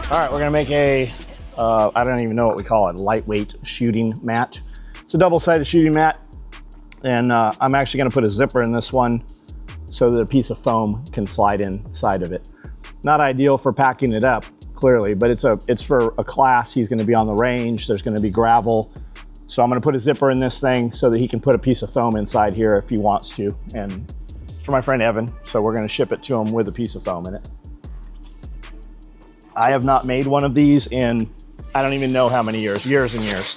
All right, we're gonna make a, I don't even know what we call it, lightweight shooting mat. It's a double-sided shooting mat, and I'm actually gonna put a zipper in this one so that a piece of foam can slide inside of it. Not ideal for packing it up, clearly, but it's for a class. He's gonna be on the range, there's gonna be gravel. So I'm gonna put a zipper in this thing so that he can put a piece of foam inside here if he wants to. And it's for my friend Evan, so we're gonna ship it to him with a piece of foam in it. I have not made one of these in, I don't even know how many years and years.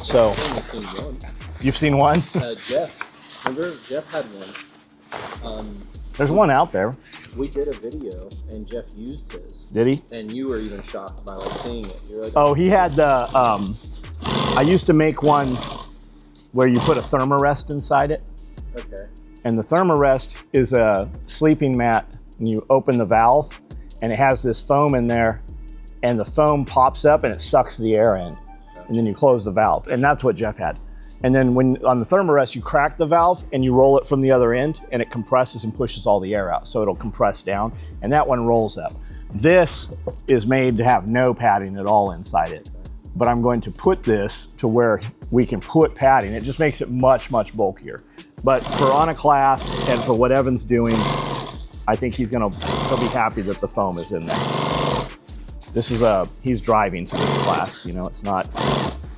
So, I've seen one. You've seen one? Jeff. Remember, Jeff had one. There's one out there. We did a video, and Jeff used his. Did he? And you were even shocked by like seeing it. You were like, oh, he had the, I used to make one where you put a thermarest inside it. Okay. And the thermarest is a sleeping mat, and you open the valve, and it has this foam in there, and the foam pops up and it sucks the air in. And then you close the valve, and that's what Jeff had. And then when on the thermarest, you crack the valve and you roll it from the other end, and it compresses and pushes all the air out, so it'll compress down, and that one rolls up. This is made to have no padding at all inside it, but I'm going to put this to where we can put padding. It just makes it much, much bulkier. But for on a class and for what Evan's doing, I think he'll be happy that the foam is in there. This is he's driving to this class, you know, it's not,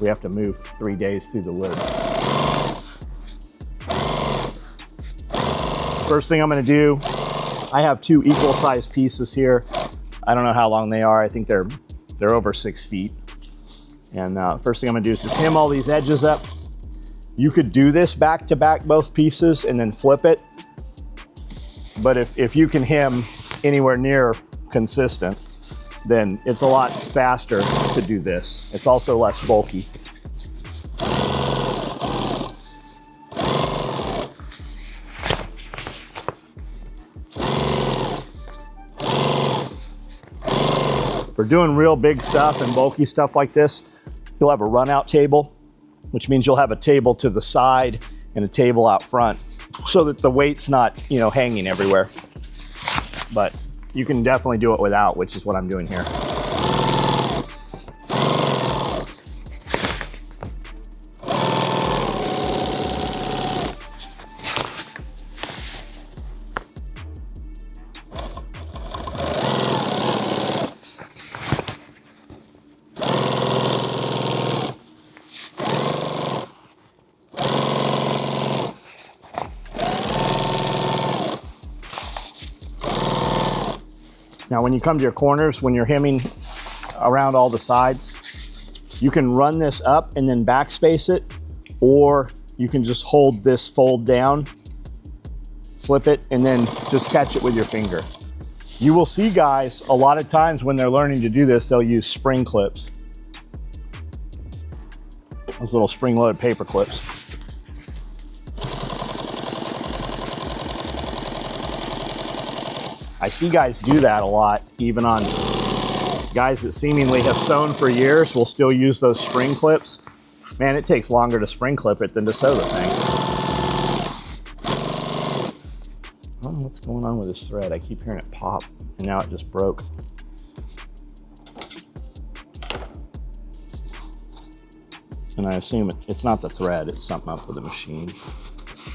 we have to move 3 days through the woods. First thing I'm gonna do, I have 2 equal sized pieces here. I don't know how long they are. I think they're over 6 feet. And first thing I'm gonna do is just hem all these edges up. You could do this back to back, both pieces, and then flip it. But if you can hem anywhere near consistent, then it's a lot faster to do this. It's also less bulky. For doing real big stuff and bulky stuff like this, you'll have a run-out table, which means you'll have a table to the side and a table out front, so that the weight's not, you know, hanging everywhere. But you can definitely do it without, which is what I'm doing here. Now, when you come to your corners, when you're hemming around all the sides, you can run this up and then backspace it, or you can just hold this fold down, flip it, and then just catch it with your finger. You will see guys, a lot of times when they're learning to do this, they'll use spring clips. Those little spring-loaded paper clips. I see guys do that a lot, even on guys that seemingly have sewn for years will still use those spring clips. Man, it takes longer to spring clip it than to sew the thing. I don't know what's going on with this thread. I keep hearing it pop, and now it just broke. And I assume it's not the thread, it's something up with the machine.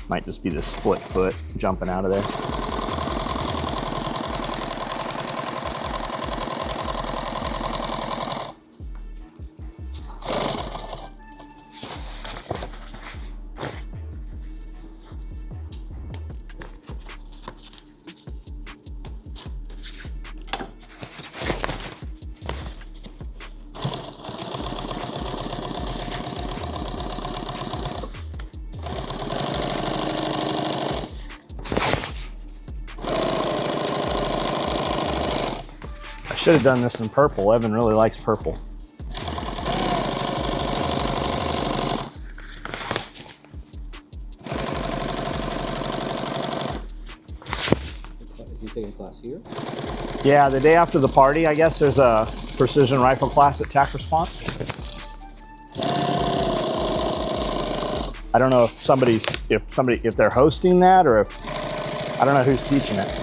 Might just be the split foot jumping out of there. I should have done this in purple. Evan really likes purple. Is he taking a class here? Yeah, the day after the party, I guess there's a precision rifle class at TAC Response. I don't know if they're hosting that, or if, I don't know who's teaching it.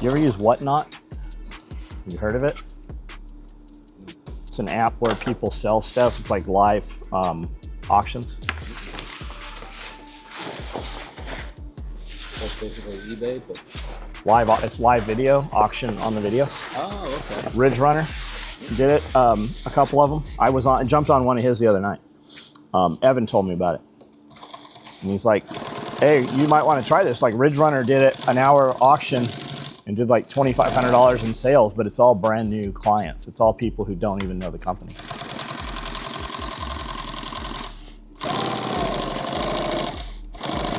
You ever use Whatnot? You heard of it? It's an app where people sell stuff. It's like live auctions. That's basically eBay, but It's live video, auction on the video. oh, okay. Ridge Runner did it, a couple of them. I jumped on one of his the other night. Evan told me about it. And he's like, hey, you might want to try this. Like Ridge Runner did it, an hour auction, and did like $2,500 in sales, but it's all brand new clients. It's all people who don't even know the company.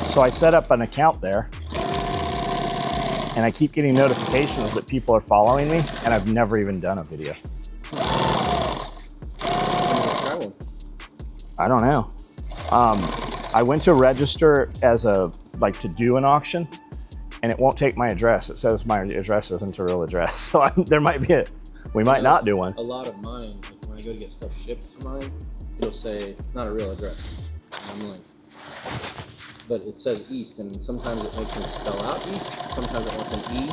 So I set up an account there, and I keep getting notifications that people are following me, and I've never even done a video. Try one. I don't know. I went to register as to do an auction, and it won't take my address. It says my address isn't a real address. So we might not do one. A lot of mine, like when I go to get stuff shipped to mine, it'll say it's not a real address. And I'm like, but it says East, and sometimes it makes me spell out East. Sometimes it wants an E.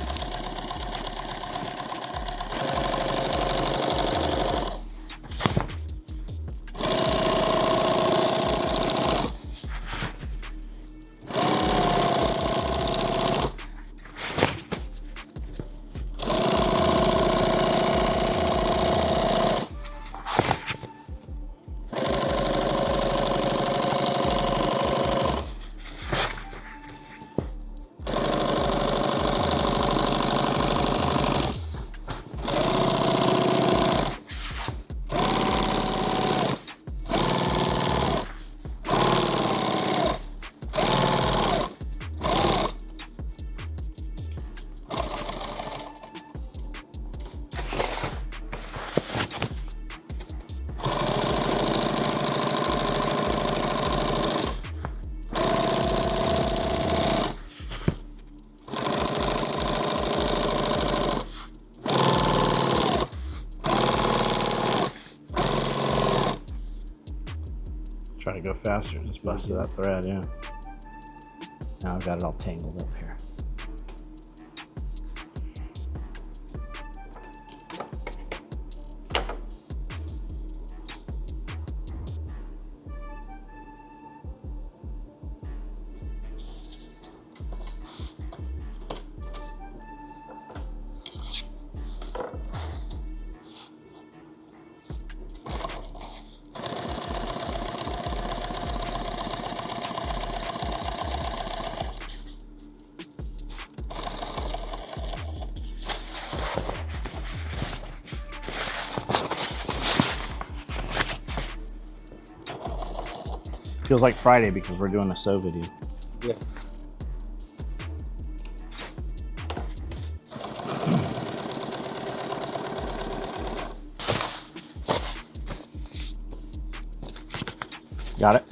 Try to go faster, just busted that thread, yeah. Now I've got it all tangled up here. Feels like Friday because we're doing a sew video. Yeah. Got it?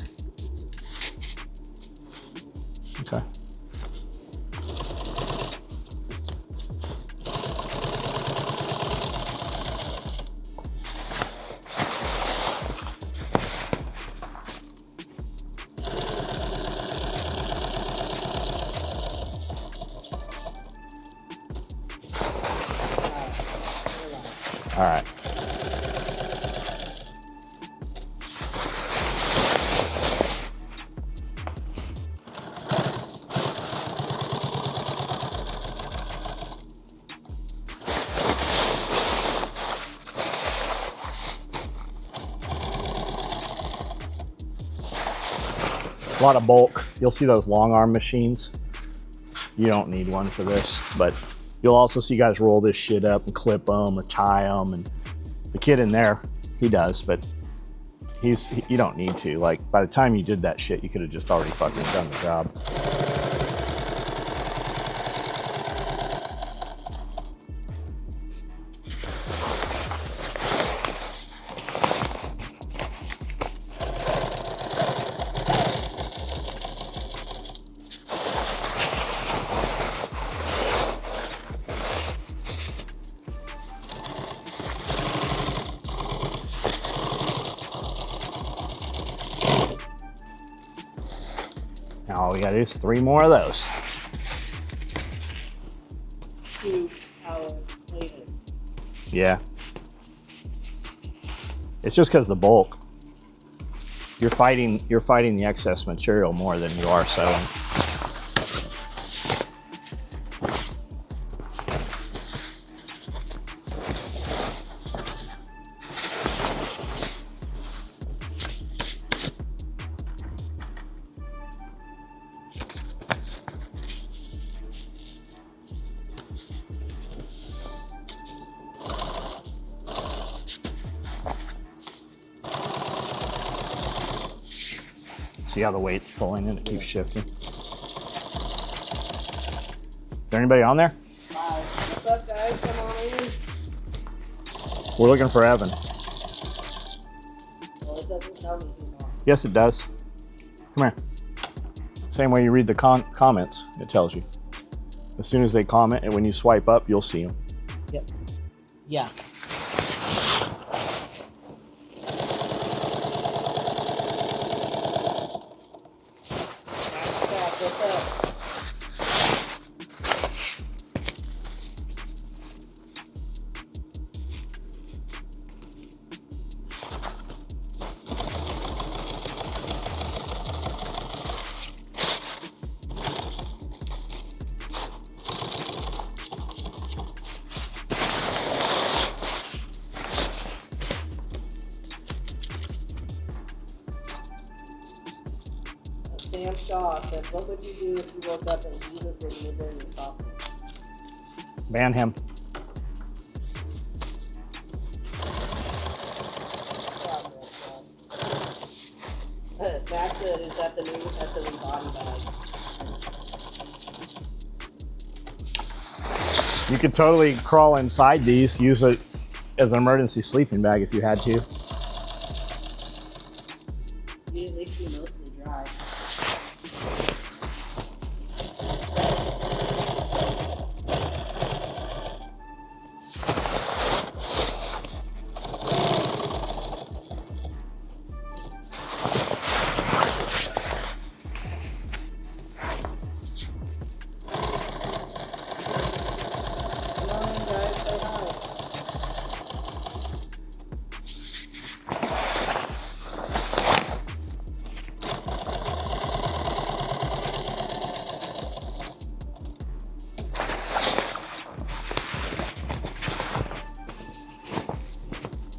Okay. All right. A lot of bulk. You'll see those long arm machines. You don't need one for this, but you'll also see guys roll this shit up and clip them or tie them. And the kid in there, he does, but you don't need to. Like by the time you did that shit, you could have just already fucking done the job. Now all we gotta do is 3 more of those. Yeah. It's just because the bulk. You're fighting the excess material more than you are sewing. See how the weight's pulling and it keeps shifting. Is there anybody on there? What's up, guys? Come on in. We're looking for Evan. Well, it doesn't tell me who's on. Yes, it does. Come here. Same way you read the comments, it tells you. As soon as they comment, and when you swipe up, you'll see them. Yep. Yeah. What's up? Sam Shaw said, what would you do if you woke up and Jesus was living in your coffin? Ban him. Max said, is that the new SME body bag? You could totally crawl inside these, use it as an emergency sleeping bag if you had to. You'd at least be mostly dry.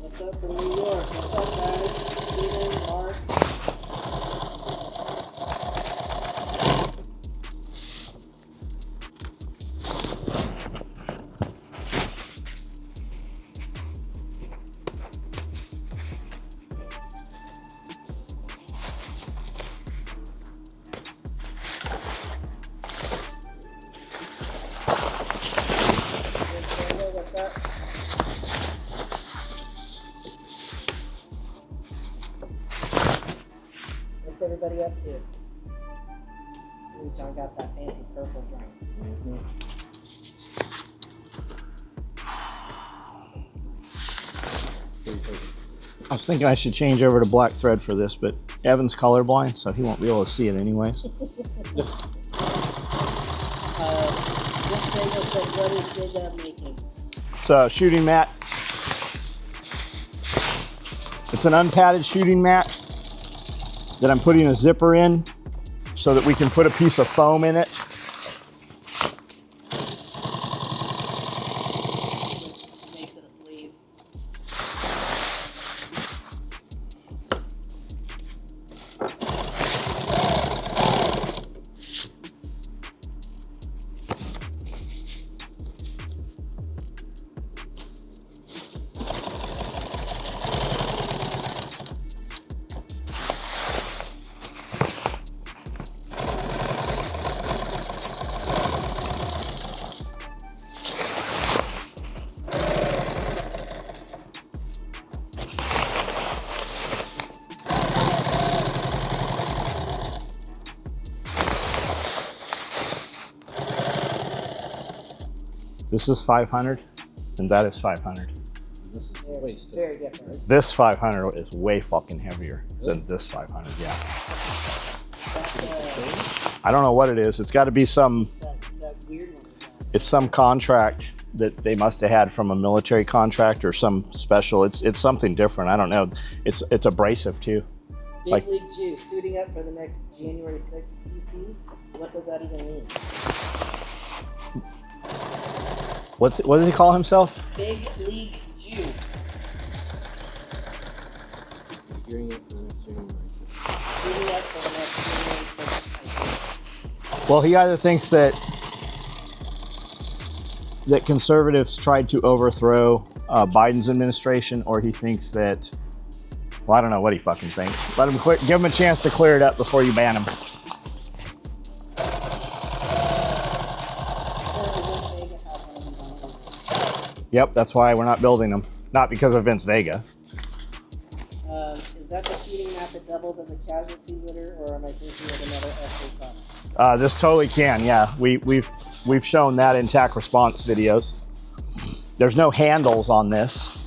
What's up from New York? What's up, guys? Steven, Mark. What's up? What's everybody up to? Ooh, John got that fancy purple drink. I was thinking I should change over to black thread for this, but Evan's colorblind, so he won't be able to see it anyways. This Diego said, what is Big Up making? It's a shooting mat. It's an unpadded shooting mat that I'm putting a zipper in so that we can put a piece of foam in it. Makes it a sleeve. This is 500, and that is 500. This is Very, way stiff. very different. This 500 is way fucking heavier than this 500, yeah. That's, I don't know what it is. It's got to be some, that weird one we got. it's some contract that they must have had from a military contract or some special. It's something different. I don't know. It's abrasive too. Big Like- League Jew suiting up for the next January 6th PC. What does that even mean? What does he call himself? Big League Jew. Gearing up for the next January 6th. Suiting up for the next January 6th. Well, he either thinks that conservatives tried to overthrow Biden's administration, or he thinks that, well, I don't know what he fucking thinks. Let him give him a chance to clear it up before you ban him. Yep, that's why we're not building them. Not because of Vince Vega. Is that the shooting map that doubles as a casualty litter, or am I thinking of another SA product? This totally can, yeah. We've shown that in TAC response videos. There's no handles on this.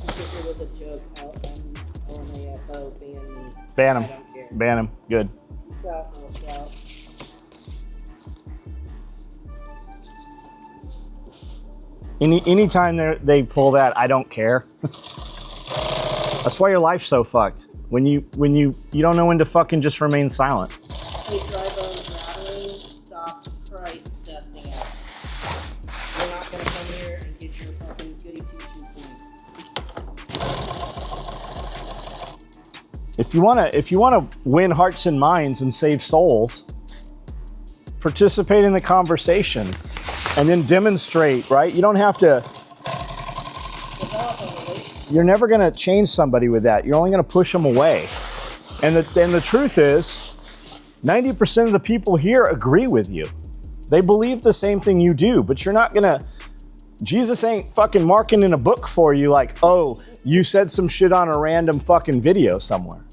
If it was a joke, LMAFO, ban me. Ban I him. don't care. Ban him. Good. Peace out, little scout. Anytime they pull that, I don't care. That's why your life's so fucked. When you don't know when to fucking just remain silent. Hey, dry bones rattling, stop Christ dusting out. You're not gonna come here and get your fucking goody two-shoes clean. If you wanna win hearts and minds and save souls, participate in the conversation and then demonstrate, right? You don't have to. Develop a relationship. You're never gonna change somebody with that. You're only gonna push them away. And the truth is, 90% of the people here agree with you. They believe the same thing you do, but you're not gonna. Jesus ain't fucking marking in a book for you like, oh, you said some shit on a random fucking video somewhere.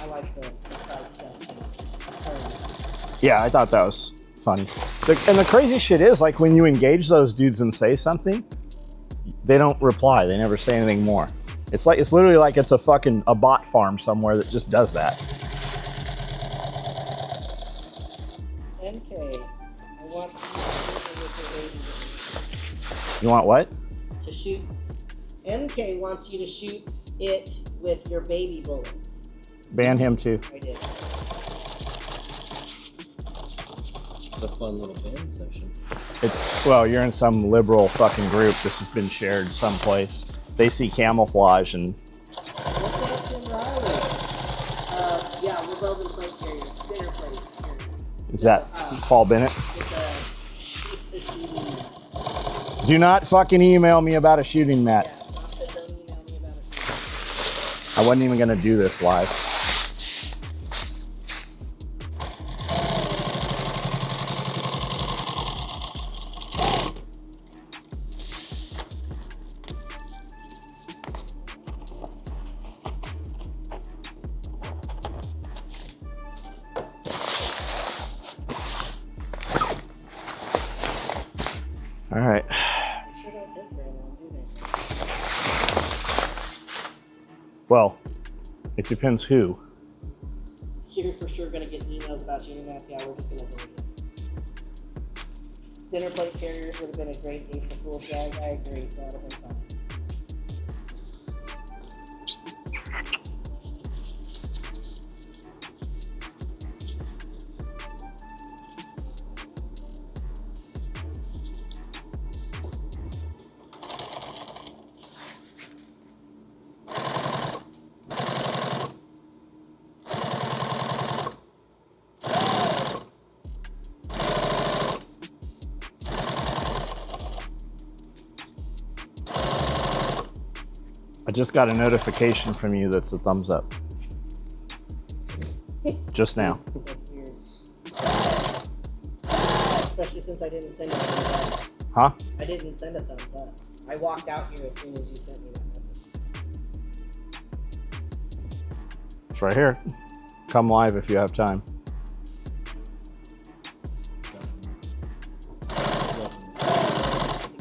I like the Christ dusting. Yeah, I thought that was funny. And the crazy shit is, like, when you engage those dudes and say something, they don't reply. They never say anything more. It's literally like it's a bot farm somewhere that just does that. MK, I want you to shoot it with your baby. You want what? To shoot. MK wants you to shoot it with your baby bullets. Ban him too. I did. It's a fun little band session. Well, you're in some liberal fucking group. This has been shared someplace. They see camouflage and What's up, Tim Riley? Yeah, we're building plate carriers. Dinner plate carriers. is that Paul Bennett? It's a shooting. Do not fucking email me about a shooting Yeah, mat. don't email me about a shooting. I wasn't even gonna do this live. All right. They sure don't take very long, do they? Well, it depends who. You're for sure gonna get emails about shooting mats. Yeah, we're just gonna avoid it. Dinner plate carriers would have been a great April Fool's gag. I agree. That would have been fun. I just got a notification from you that's a thumbs up. Just now. That's weird. since I didn't send a thumbs up. Huh? I didn't send a thumbs up. I walked out here as soon as you sent me that message. It's right here. Come live if you have time.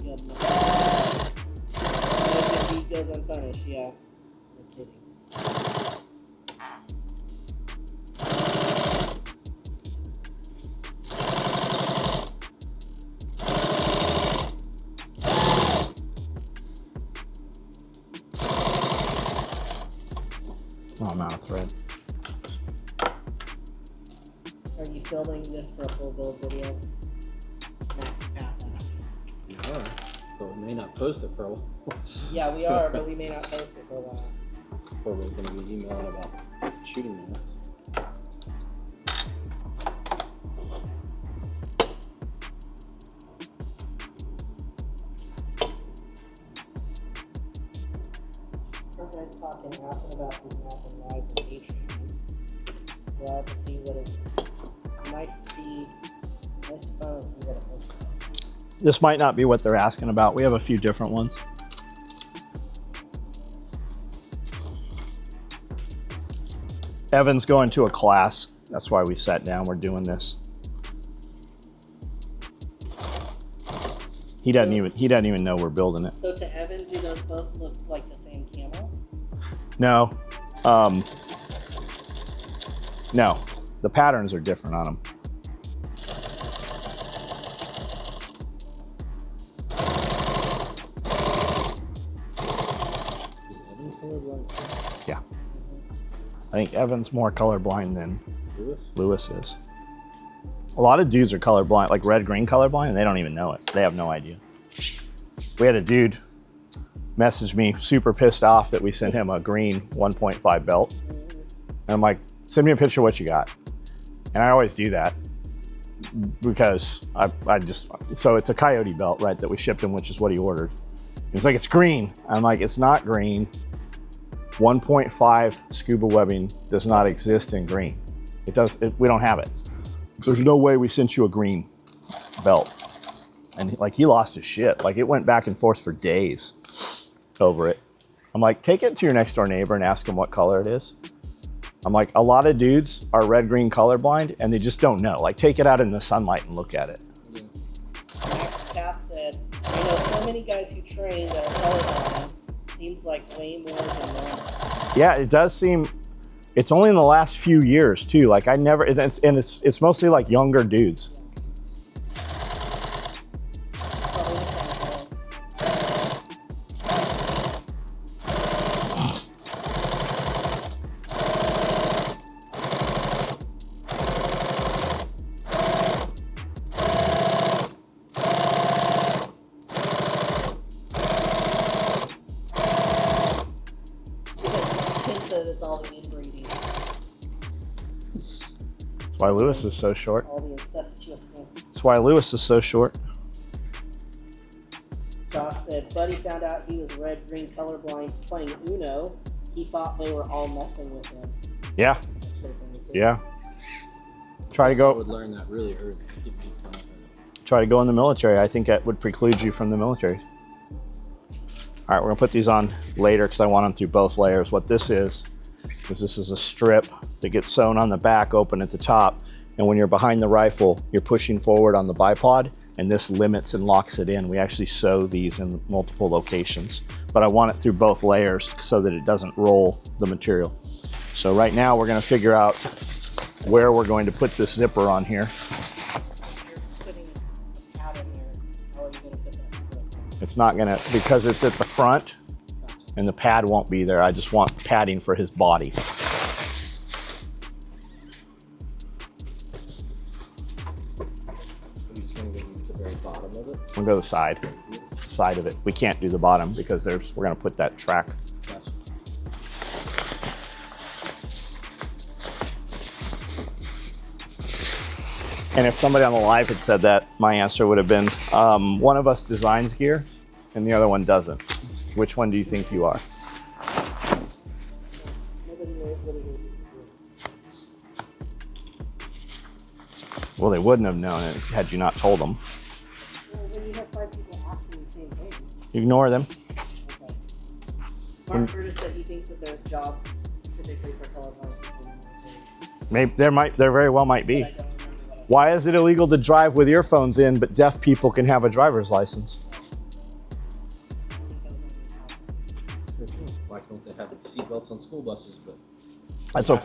No defeat goes unpunished, yeah. No kidding. Oh, I'm out of thread. Are you filming this for a full build video? Max path. We are, but we may not post it for a while. Yeah, we are, but we may not post it for a while. Everybody's going to be emailing about shooting minutes. You guys talking asking about Finalizing Patreon. Glad to see what it. Nice to see. Nice to finally see what it looks like. This might not be what they're asking about. We have a few different ones. Evan's going to a class. That's why we sat down. We're doing this. He doesn't even know we're building it. So to Evan, do those both look like the same camel? No. No. The patterns are different on them. Is Evan colorblind? Yeah. I think Evan's more colorblind than Lewis? Lewis is. A lot of dudes are colorblind, like red-green colorblind, and they don't even know it. They have no idea. We had a dude message me super pissed off that we sent him a green 1.5 belt. And I'm like, send me a picture of what you got. And I always do that because I just, so it's a coyote belt, right, that we shipped him, which is what he ordered. He's like, it's green. I'm like, it's not green. 1.5 scuba webbing does not exist in green. We don't have it. There's no way we sent you a green belt. And like, he lost his shit. Like, it went back and forth for days over it. I'm like, take it to your next door neighbor and ask him what color it is. I'm like, a lot of dudes are red-green colorblind and they just don't know. Like, take it out in the sunlight and look at it. Yeah. Pat said, I know so many guys who train that are colorblind. Seems like way more than normal. Yeah, it does seem, it's only in the last few years too. Like, I never, it's mostly like younger dudes. Probably the chemicals. Tim said it's all the inbreeding, That's why Lewis is so short. all the incestuousness. That's why Lewis is so short. Josh said, Buddy found out he was red-green colorblind playing Uno. He thought they were all messing with him. Yeah, That's pretty funny too. yeah. Try to I go would learn that really early. Get big fun of it. try to go in the military. I think that would preclude you from the military. All right, we're gonna put these on later because I want them through both layers. What this is this is a strip that gets sewn on the back, open at the top, and when you're behind the rifle, you're pushing forward on the bipod, and this limits and locks it in. We actually sew these in multiple locations, but I want it through both layers so that it doesn't roll the material. So right now we're gonna figure out where we're going to put this zipper on here. You're putting a pad in there. How are you going to put that strip? It's not gonna, because it's at the front Gotcha. and the pad won't be there. I just want padding for his body. I'm just going to go to the very bottom of it. We'll go to the side of it. We can't do the bottom because we're gonna put that track. Gotcha. And if somebody on the live had said that, my answer would have been, one of us designs gear and the other one doesn't. Which one do you think you are? Nobody knows what it is. Well, they wouldn't have known it had you not told them. Ignore them. Okay. Mark Curtis said he thinks that there's jobs specifically for colorblind people in the military. There very well might be. But I don't remember what I Why is it illegal to drive with earphones in, but deaf people can have a driver's license? Sure, true. Why don't they have seatbelts on school buses? But That's a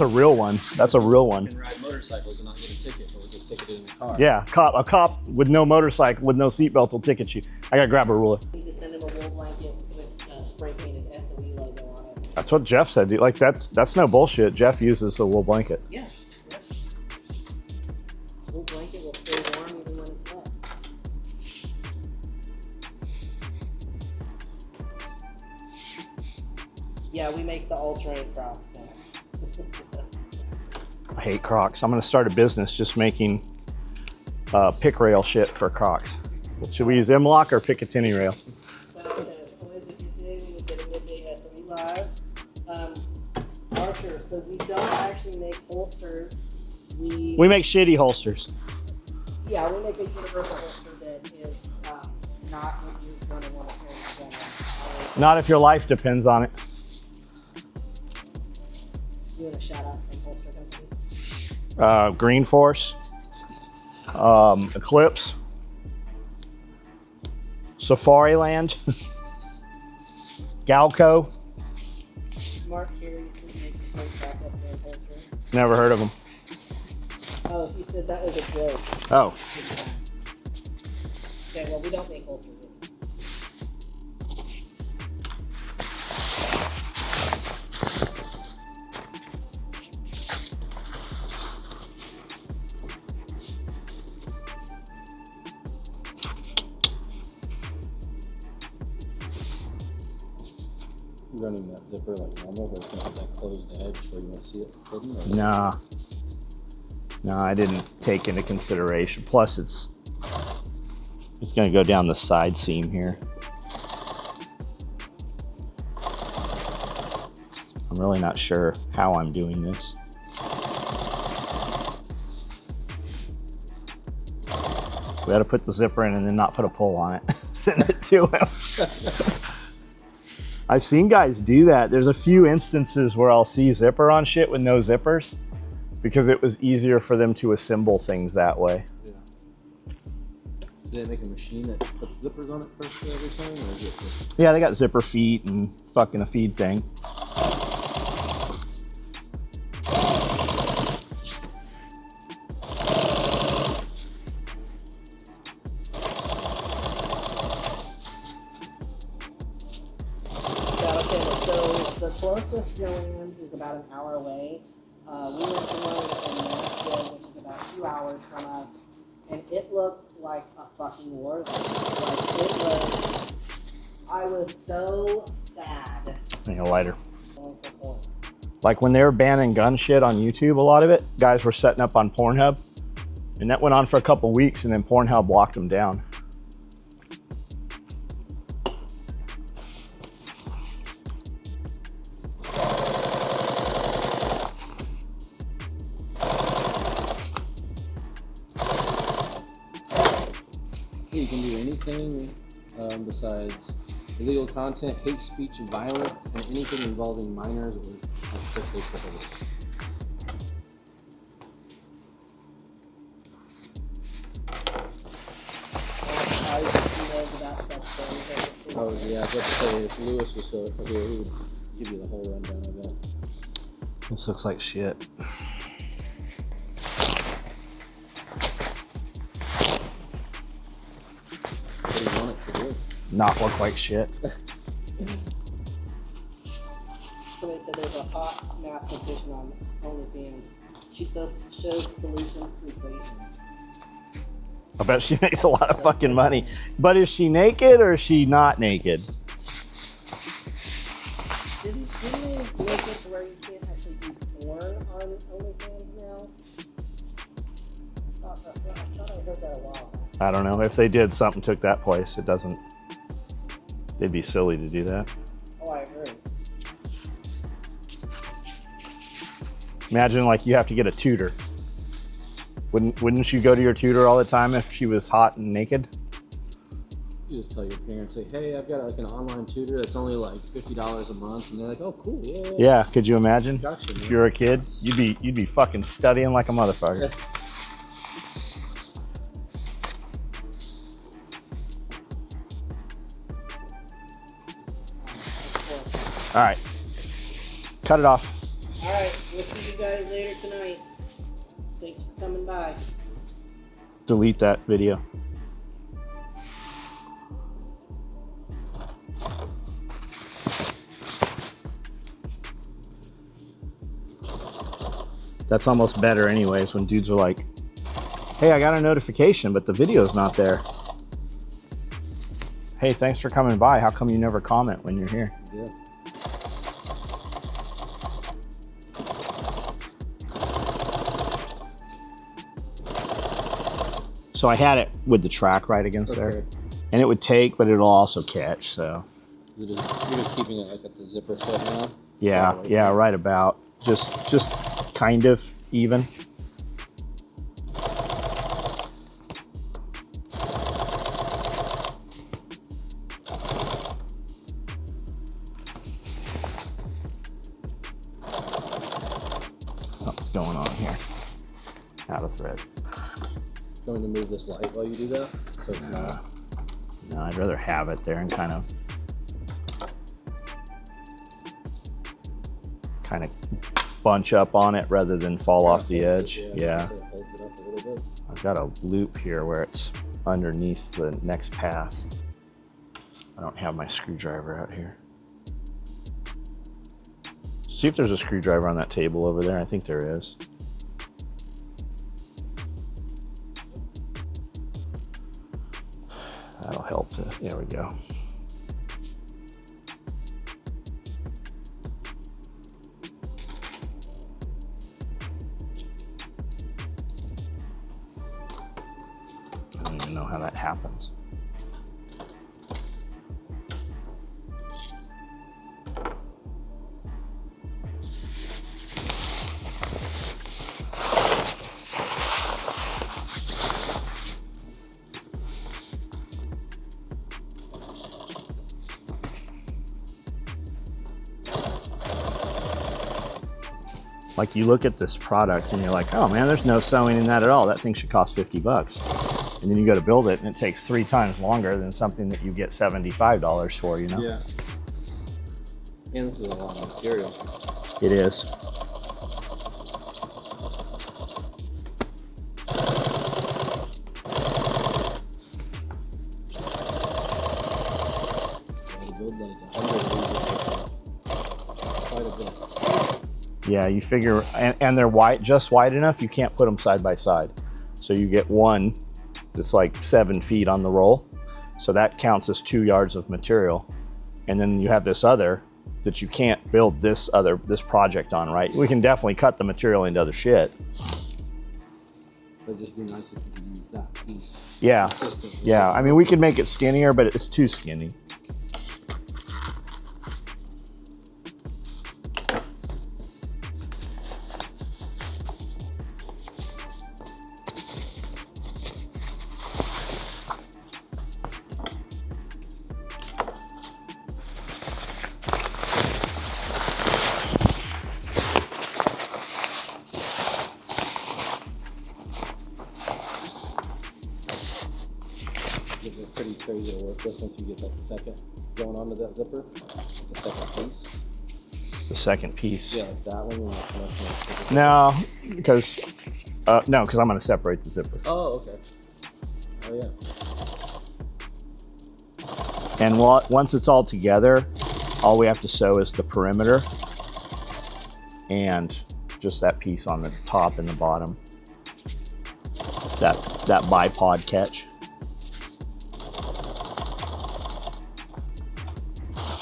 real one. That's a real one. you can ride motorcycles and not get a ticket, or get ticketed in the car. Yeah, a cop with no motorcycle, with no seatbelt will ticket you. I gotta grab a ruler. You just send him a wool blanket with a spray painted SOE logo on it. That's what Jeff said. Like that's no bullshit. Jeff uses a wool blanket. Yeah. Wool blanket will stay warm even when it's wet. Yeah, we make the all-terrain Crocs, Max. I hate Crocs. I'm gonna start a business just making pick rail shit for Crocs. Should we use M-Lock or Picatinny rail? Well, it's always a good day. We get a midday SOE live. Archer, so we don't actually make holsters. We make shitty holsters. Yeah, we make a universal holster that is not what you're going to want to carry in general. Not if your life depends on it. You want to shout out some holster companies? Green Force, Eclipse, Safari Land, Galco. Mark here, you said makes a great backup for a holster. Never heard of them. Oh, he said that was a joke. Oh, Okay, well, we don't make holsters. Running that zipper like normal, but it's gonna have that closed edge where you won't see it hidden. Or nah. No, I didn't take into consideration. Plus, it's gonna go down the side seam here. I'm really not sure how I'm doing this. We got to put the zipper in and then not put a pull on it. Send it to him. I've seen guys do that. There's a few instances where I'll see zipper on shit with no zippers because it was easier for them to assemble things that way. Yeah. Do they make a machine that puts zippers on it perfectly every time, or is it just... Yeah, they got zipper feet and fucking a feed thing. The closest Joann's is about an hour away. We went to one in Nashville, which is about 2 hours from us, and it looked like a fucking war zone. Like it was. I was so sad. Need a lighter. Going for porn. Like when they were banning gun shit on YouTube, a lot of it, guys were setting up on Pornhub, and that went on for a couple weeks, and then Pornhub locked them down. You can do anything besides illegal content, hate speech, violence, and anything involving minors or strictly prohibited. Oh yeah, I was about to say if Lewis was here, he would give you the whole rundown of that. This looks like shit. What do you want it to do? Not look like shit. Somebody said there's a hot mathematician on OnlyFans. She shows solutions to equations. I bet she makes a lot of fucking money. But is she naked or is she not naked? Didn't they make it to where you can't actually do porn on OnlyFans now? I thought I heard that a while back. I don't know. If they did, something took that place. It doesn't. It'd be silly to do that. Oh, I agree. Imagine like you have to get a tutor. Wouldn't you go to your tutor all the time if she was hot and naked? You just tell your parents, like, hey, I've got like an online tutor that's only like $50 a month, and they're like, oh, cool, yeah. Yeah, could you imagine? Gotcha, If man. you were a kid, you'd be fucking studying like a motherfucker. All right, cut it off. All right, we'll see you guys later tonight. Thanks for coming by. Delete that video. That's almost better anyways when dudes are like, hey, I got a notification, but the video's not there. Hey, thanks for coming by. How come you never comment when you're here? Yeah. So I had it with the track right against there. Okay. And it would take, but it'll also catch, so. You're just keeping it like at the zipper foot now? Yeah, Oh, yeah, right about. Just kind of even. What's going on here? Out of thread. Going to move this light while you do that? So it's not. No, I'd rather have it there and kind of bunch up on it rather than fall off the edge. Yeah. So it holds it up a little bit. I've got a loop here where it's underneath the next pass. I don't have my screwdriver out here. See if there's a screwdriver on that table over there. I think there is. That'll help. There we go. I don't even know how that happens. Like you look at this product and you're like, oh man, there's no sewing in that at all. That thing should cost 50 bucks. And then you go to build it and it takes 3 times longer than something that you get $75 for, you know? Yeah. And this is a lot of material. It is. I build like 100 of these. Quite a bit. Yeah, you figure, and they're wide, just wide enough, you can't put them side by side. So you get one that's like 7 feet on the roll. So that counts as 2 yards of material. And then you have this other that you can't build this project on, right? We can definitely cut the material into other shit. It'd just be nice if you could use that piece. Yeah, Consistently. yeah. I mean, we could make it skinnier, but it's too skinny. It's pretty crazy to work with once you get that second going onto that zipper. The second piece. The second piece. Yeah, like that one. You're not connecting it. No, because I'm going to separate the zipper. Oh, okay. Oh, yeah. And once it's all together, all we have to sew is the perimeter and just that piece on the top and the bottom. That bipod catch.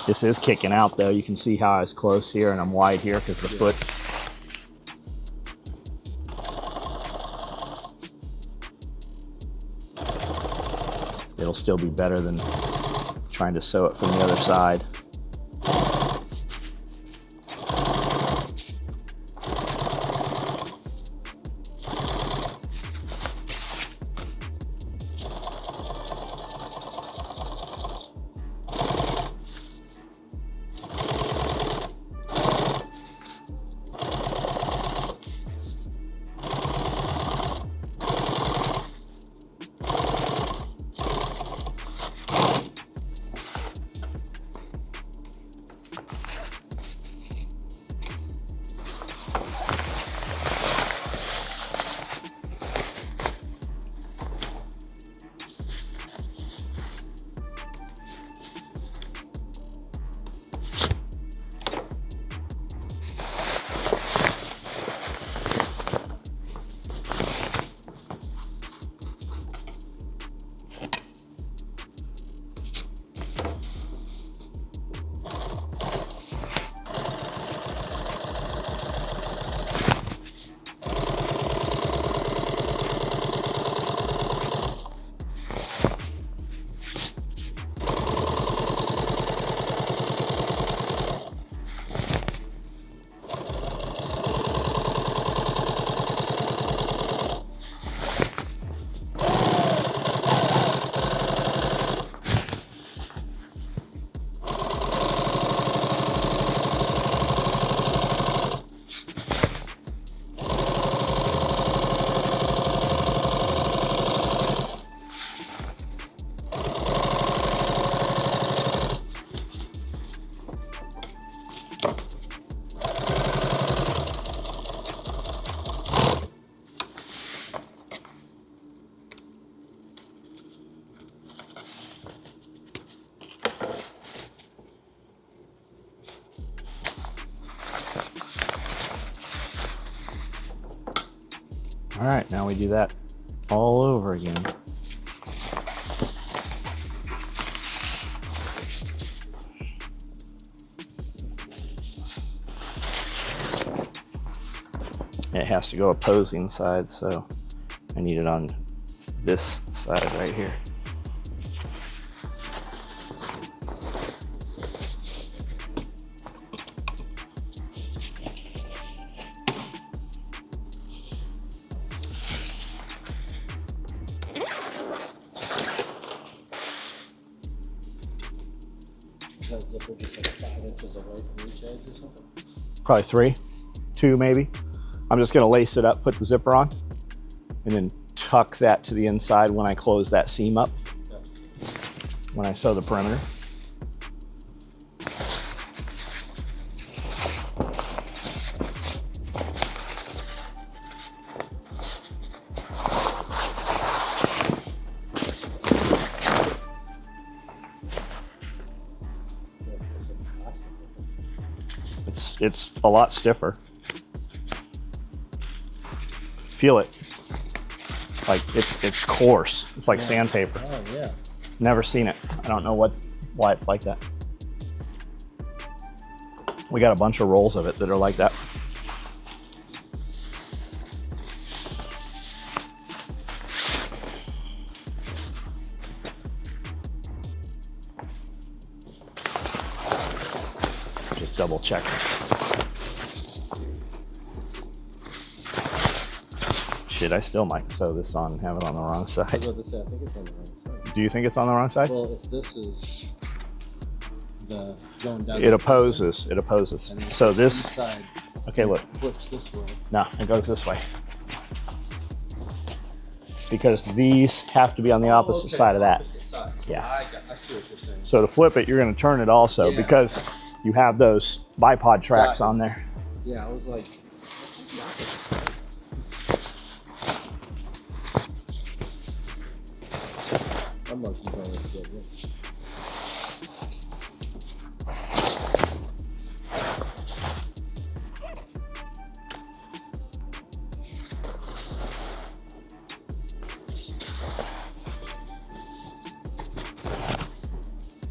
This is kicking out though. You can see how I was close here and I'm wide here because the foot's. It'll still be better than trying to sew it from the other side. All right, now we do that all over again. It has to go opposing sides, so I need it on this side right here. Is that zipper just like 5 inches away from each edge or something? Probably 3, 2 maybe. I'm just gonna lace it up, put the zipper on, and then tuck that to the inside when I close that seam up, Yeah. when I sew the perimeter. Yes, there's some plastic in it. It's a lot stiffer. Feel it. Like it's coarse. It's like sandpaper. Oh yeah. Never seen it. I don't know why it's like that. We got a bunch of rolls of it that are like that. Just double check. Shit, I still might sew this on and have it on the wrong I was side. about to say, I think it's on the wrong side. Do you think it's on the wrong side? Well, if this is the going down, It opposes. It opposes. and So this. side Okay, look. flips this way. No, it goes this way. Because these have to be on the opposite side of that. Opposite sides. Yeah. I see what you're saying. So to flip it, you're going to turn it also Yeah. because you have those bipod tracks Got it. on there. Yeah, I was like, what's the opposite side? I'm like, you know, it's good.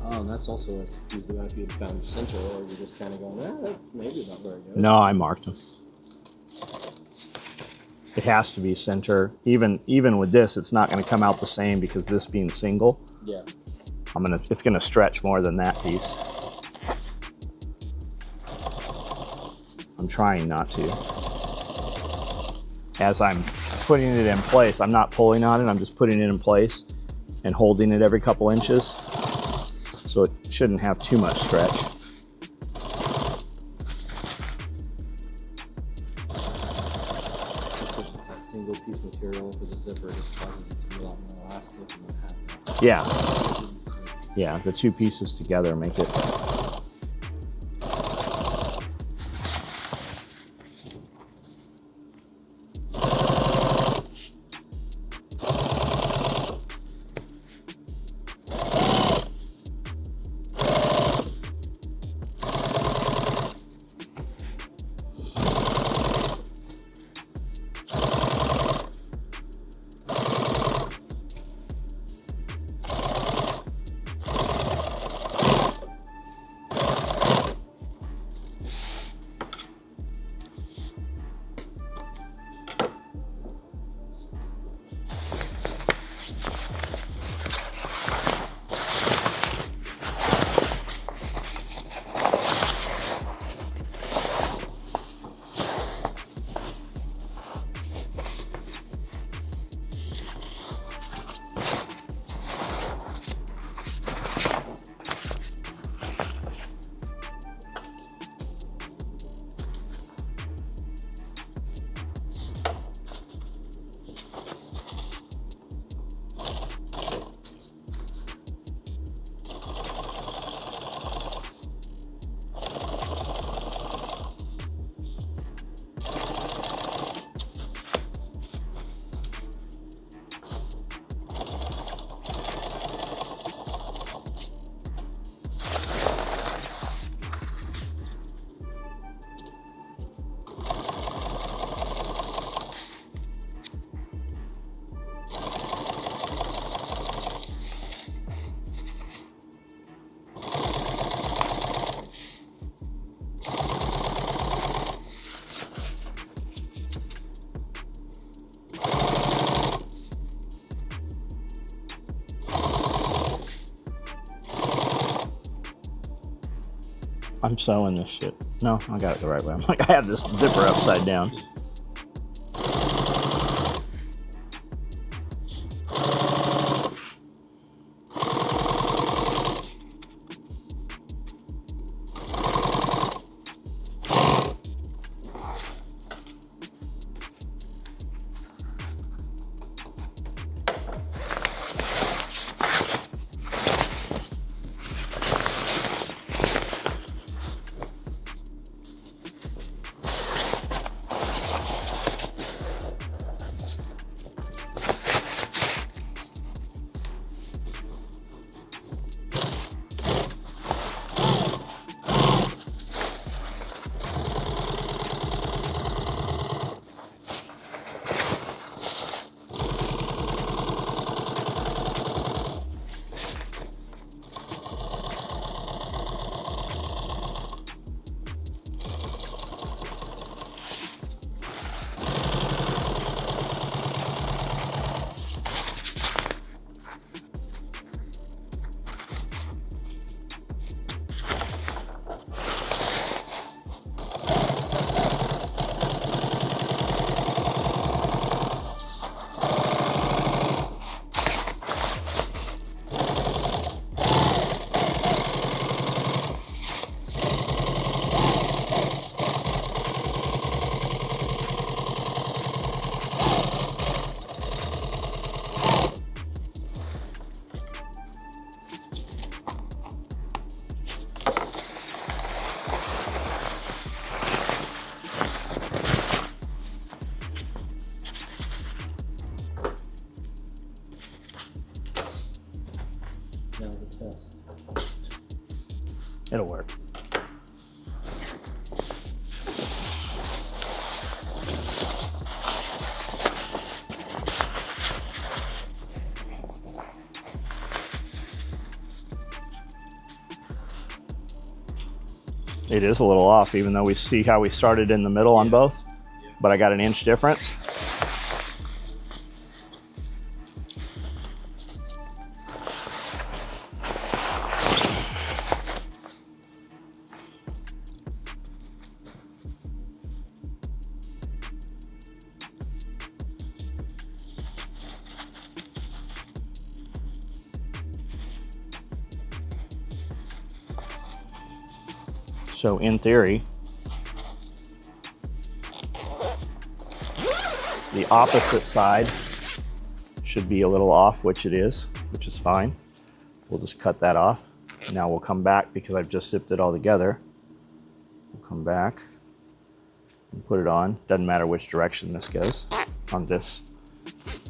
Oh, and that's also what I was confused about if you had found center or you're just kind of going, that's maybe not very good. No, I marked them. It has to be center. Even with this, it's not going to come out the same because this being single, Yeah. it's going to stretch more than that piece. I'm trying not to. As I'm putting it in place, I'm not pulling on it, I'm just putting it in place and holding it every couple inches. So it shouldn't have too much stretch. Just because it's that single piece material for the zipper, it just causes it to be a lot more elastic and what have you. Yeah. Yeah, the two pieces together make it. I'm sewing this shit. No, I got it the right way. I'm like, I have this zipper upside down. Now the test. It'll work. It is a little off, even though we see how we started in the middle on both, but I got an inch difference. So in theory, the opposite side should be a little off, which it is, which is fine. We'll just cut that off. Now we'll come back because I've just zipped it all together. We'll come back and put it on. Doesn't matter which direction this goes. On this,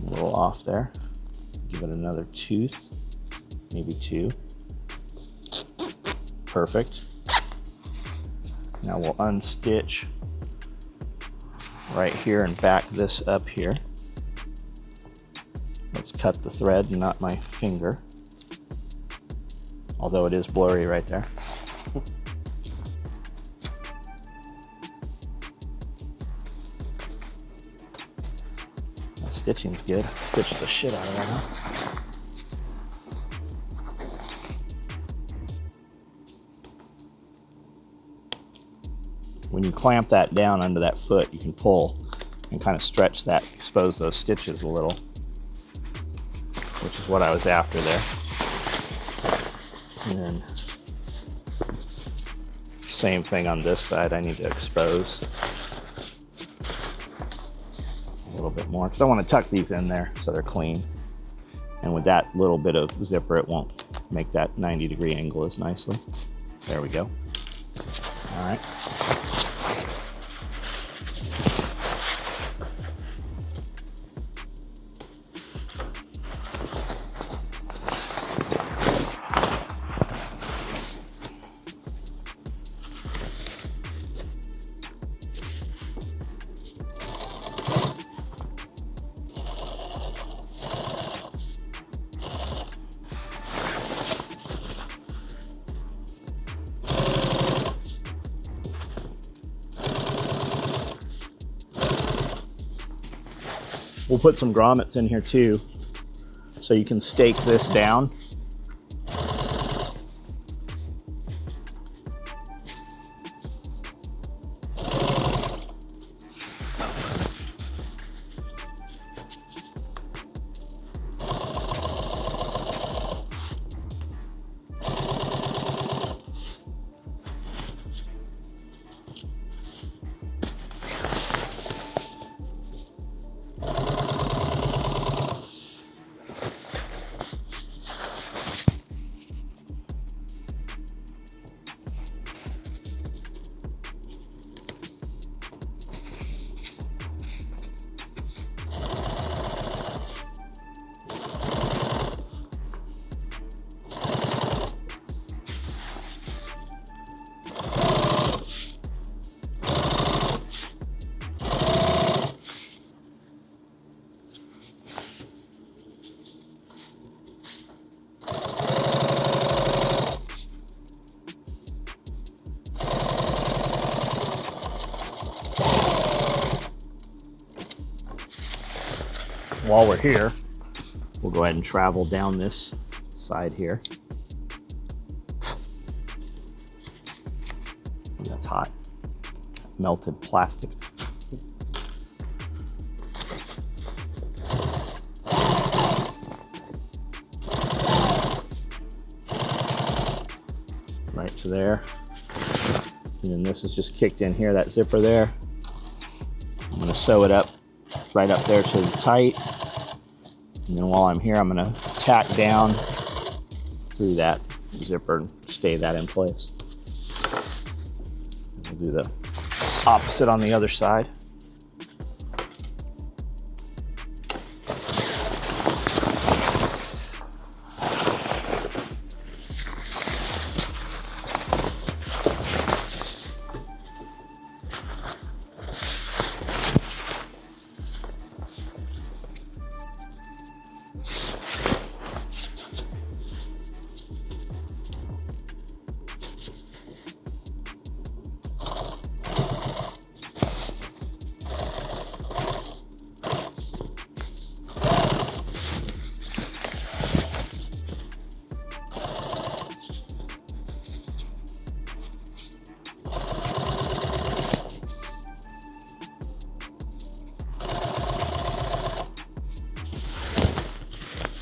a little off there. Give it another tooth, maybe two. Perfect. Now we'll unstitch right here and back this up here. Let's cut the thread and not my finger. Although it is blurry right there. The stitching's good. Stitch the shit out of that, huh? When you clamp that down under that foot, you can pull and kind of stretch that, expose those stitches a little, which is what I was after there. And then same thing on this side, I need to expose a little bit more because I want to tuck these in there so they're clean. And with that little bit of zipper, it won't make that 90-degree angle as nicely. There we go. All right. We'll put some grommets in here too, so you can stake this down. while we're here, we'll go ahead and travel down this side here. And that's hot. Melted plastic. Right to there. And then this is just kicked in here, that zipper there. I'm gonna sew it up right up there to the tight. And then while I'm here, I'm gonna tack down through that zipper and stay that in place. We'll do the opposite on the other side.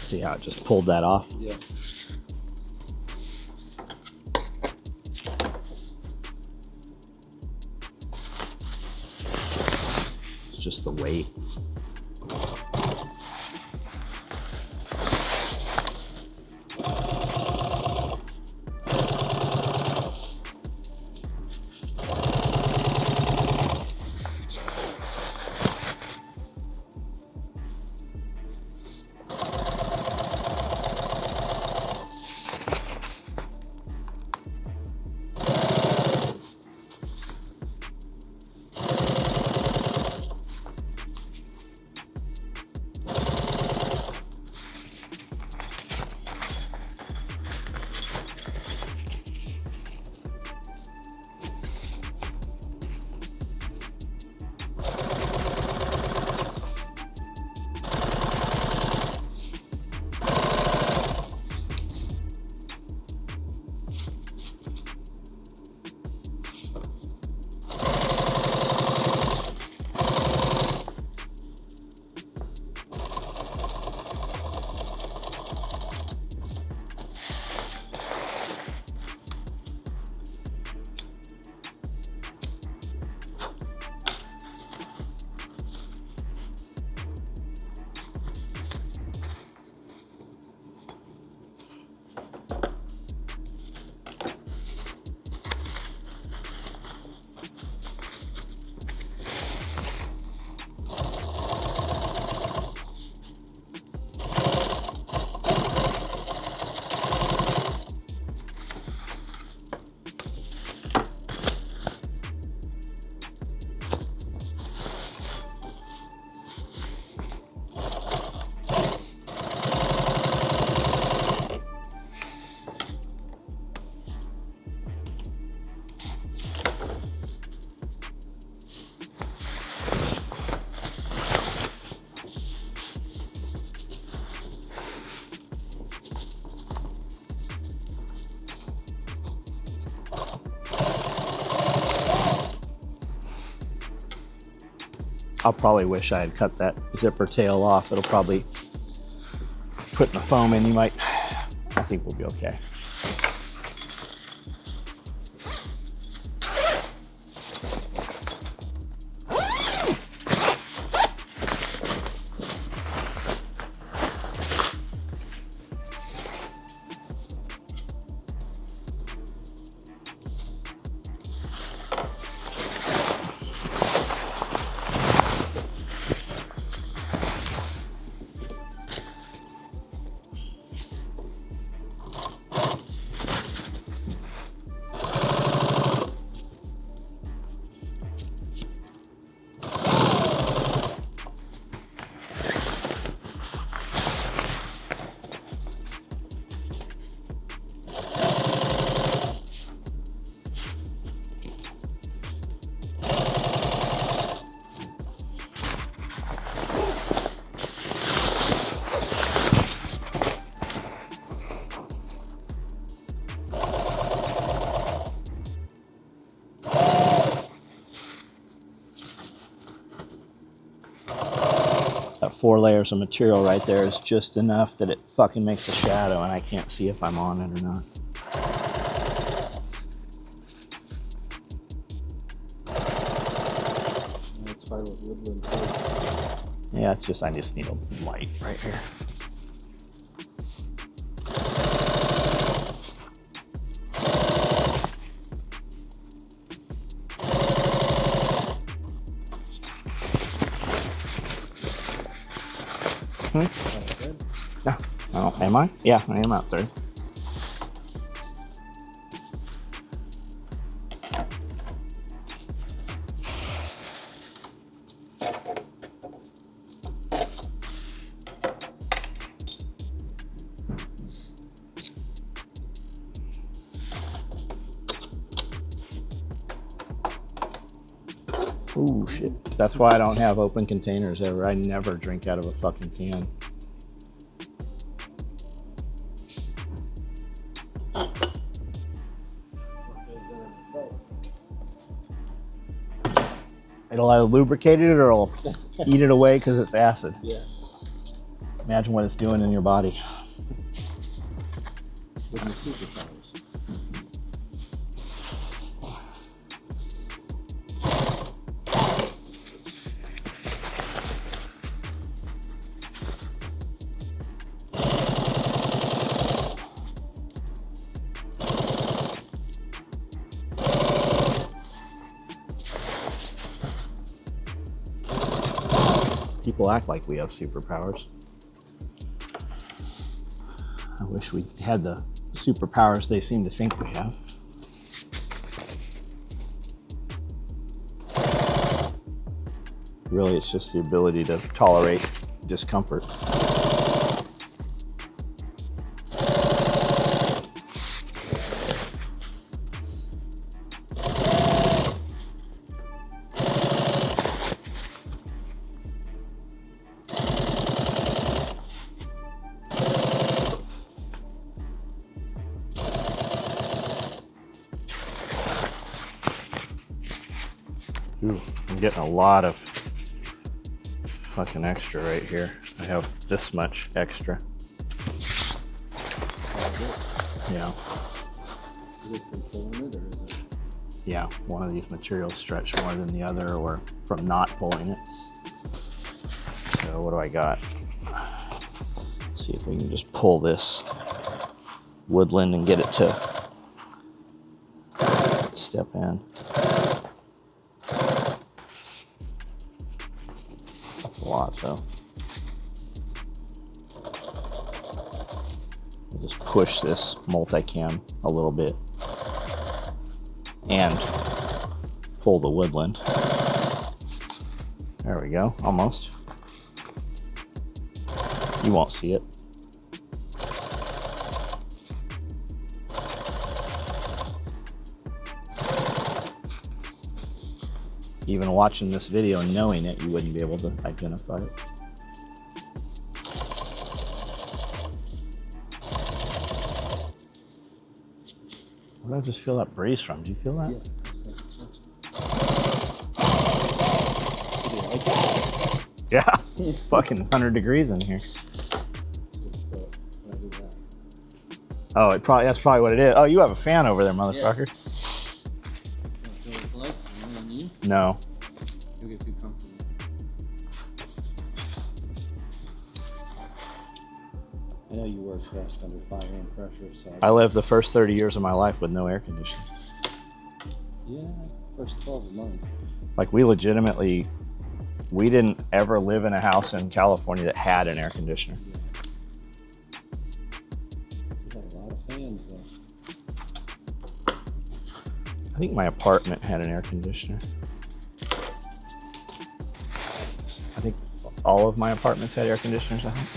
See how it just pulled that off? Yeah. It's just the weight. I'll probably wish I had cut that zipper tail off. It'll probably, putting the foam in, I think we'll be okay. 4 layers of material right there is just enough that it fucking makes a shadow and I can't see if I'm on it or not. It's hard with woodland too. Yeah, it's just, I just need a light right here. Good. No. Oh, am I? Yeah, I am out there. Ooh, shit. That's why I don't have open containers ever. I never drink out of a fucking can. It'll either lubricate it or it'll eat it away because it's acid. Yeah. Imagine what it's doing in your body. With my superpowers. People act like we have superpowers. I wish we had the superpowers they seem to think we have. Really, it's just the ability to tolerate discomfort. Ooh, I'm getting a lot of fucking extra right here. I have this much extra. Yeah. Is it from pulling it or is it? Yeah, one of these materials stretch more than the other or from not pulling it. So what do I got? See if we can just pull this woodland and get it to step in. That's a lot though. We'll just push this multicam a little bit and pull the woodland. There we go, almost. You won't see it. Even watching this video and knowing it, you wouldn't be able to identify it. Where did I just feel that breeze from? Do you feel that? Yeah. Yeah, it's fucking 100 degrees in here. Oh, that's probably what it is. Oh, you have a fan over there, motherfucker. So it's like, you No. you'll get too comfortable. I know you work best under 5 amp pressure, so I lived the first 30 years of my life with no air conditioning. yeah, first 12 of mine. Like we didn't ever live in a house in California that had an air conditioner. We had a lot of fans though. I think my apartment had an air conditioner. I think all of my apartments had air conditioners, I think.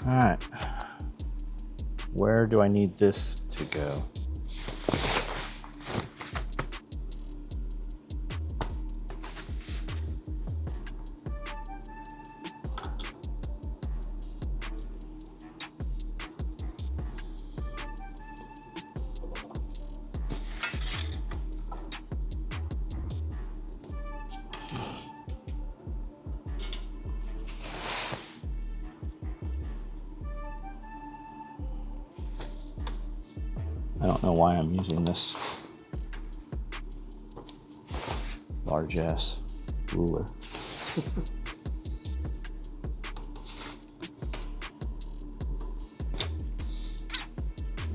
All right. Where do I need this to go? I don't know why I'm using this large ass ruler. Is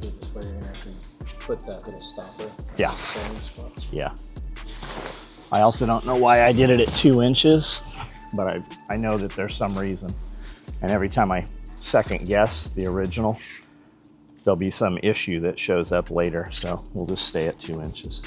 it this way you're gonna actually put that little stopper? Yeah. Sewing spots? Yeah. I also don't know why I did it at 2 inches, but I know that there's some reason. And every time I second guess the original, there'll be some issue that shows up later. So we'll just stay at 2 inches.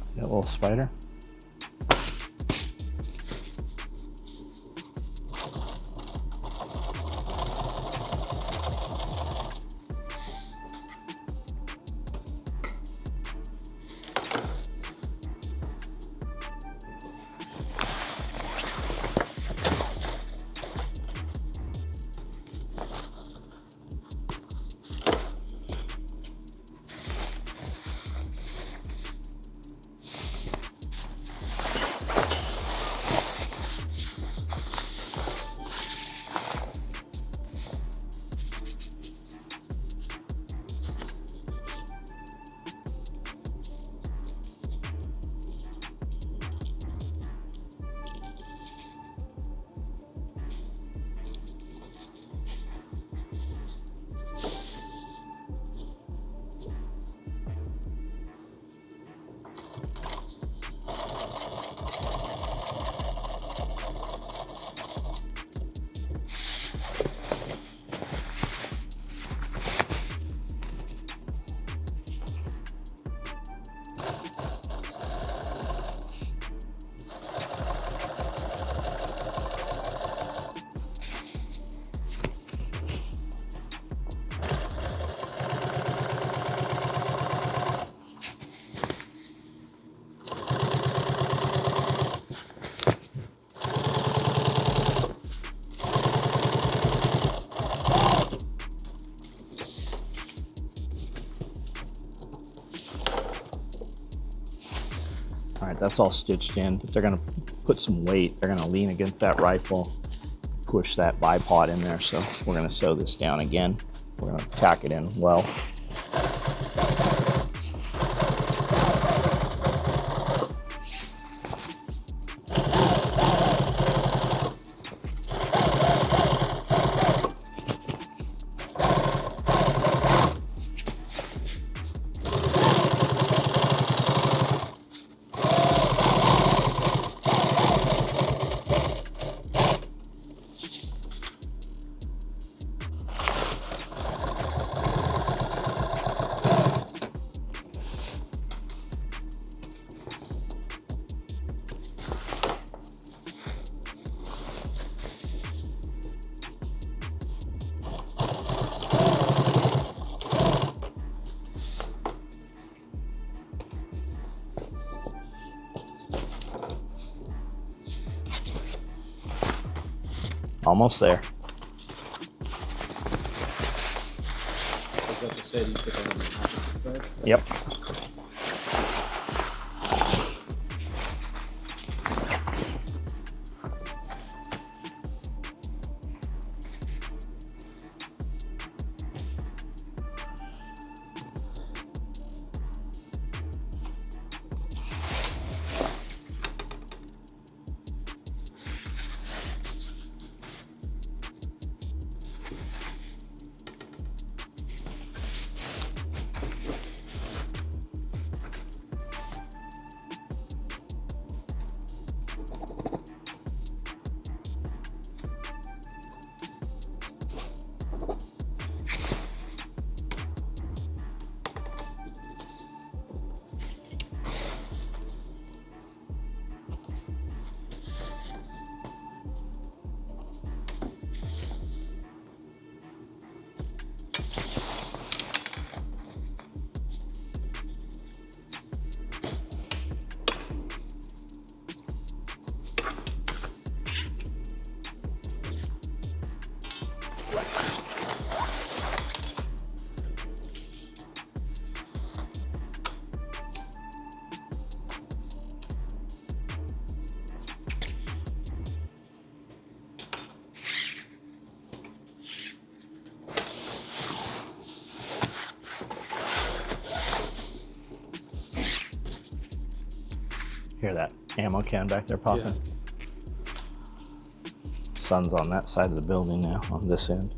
See that little spider? All right, that's all stitched in, but they're gonna put some weight. They're gonna lean against that rifle, push that bipod in there. So we're gonna sew this down again. We're gonna tack it in well. Almost there. I was about to say, do you put that on the half inch thread? Yep. Hear that ammo can back there popping? Yeah. Sun's on that side of the building now, on this end.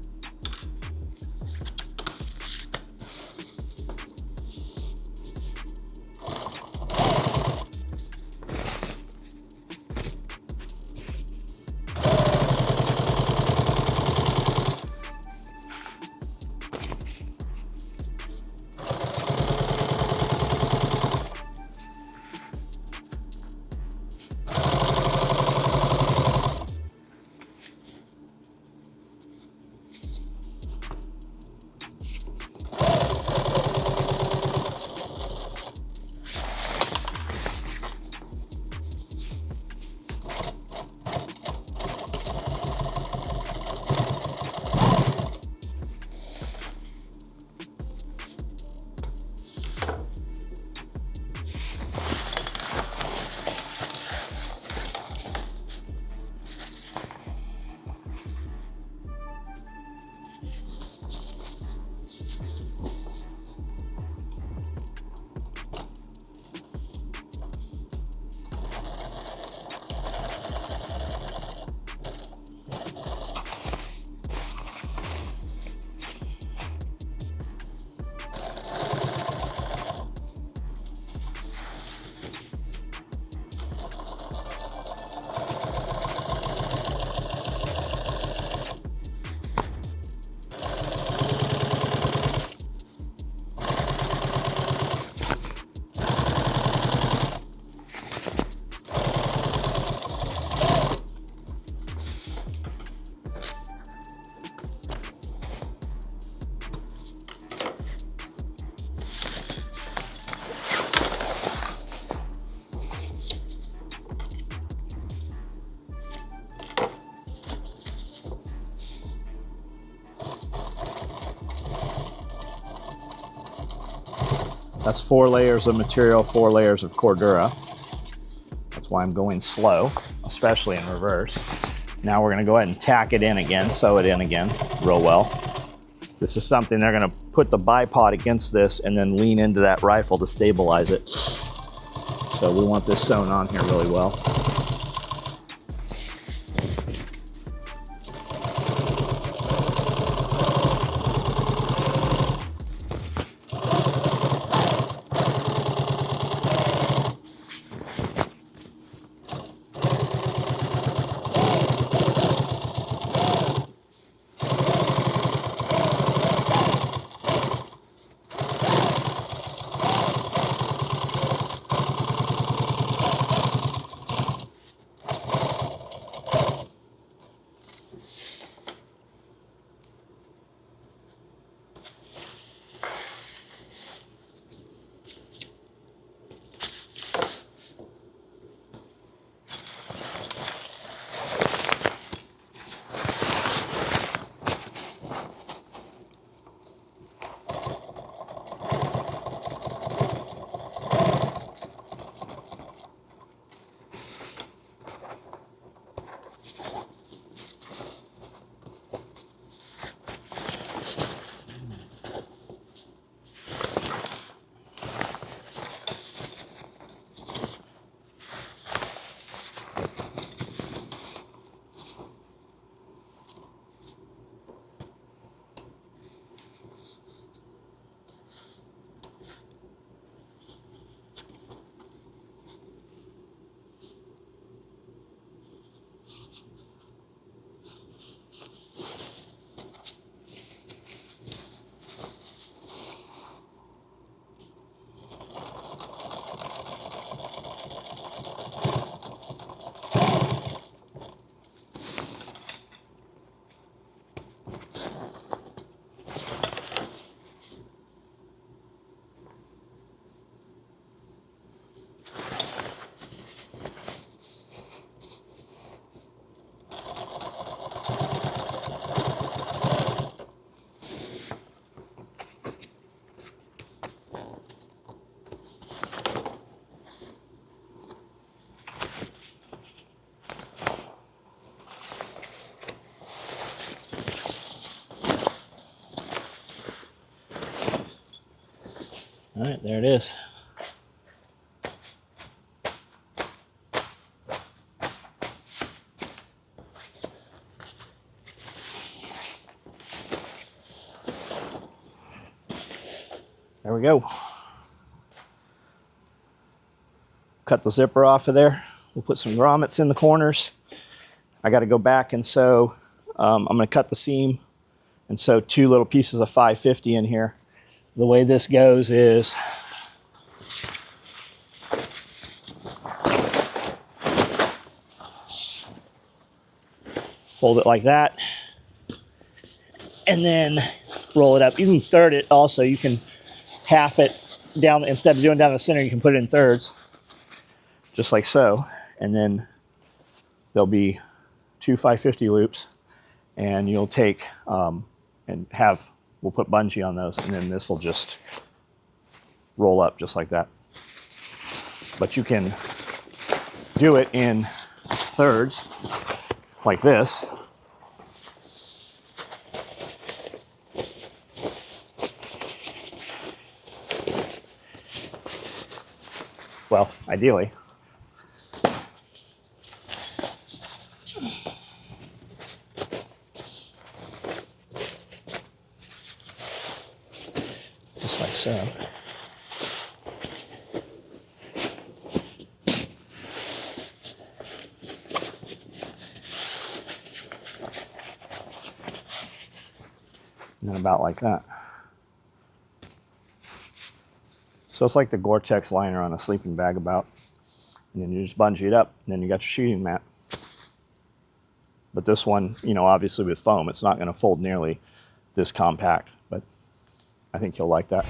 That's 4 layers of material, 4 layers of Cordura. That's why I'm going slow, especially in reverse. Now we're gonna go ahead and tack it in again, sew it in again real well. This is something they're gonna put the bipod against this and then lean into that rifle to stabilize it. So we want this sewn on here really well. All right, there it is. There we go. Cut the zipper off of there. We'll put some grommets in the corners. I got to go back and sew. I'm going to cut the seam and sew 2 little pieces of 550 in here. The way this goes is fold it like that and then roll it up. You can third it also. You can half it down. Instead of doing down the center, you can put it in thirds, just like so. And then there'll be 2 550 loops, and you'll take and have, we'll put bungee on those, and then this will just roll up just like that. But you can do it in thirds like this. Well, ideally. Just like so. And then about like that. So it's like the Gore-Tex liner on a sleeping bag about. And then you just bungee it up, and then you got your shooting mat. But this one, you know, obviously with foam, it's not going to fold nearly this compact, but I think you'll like that.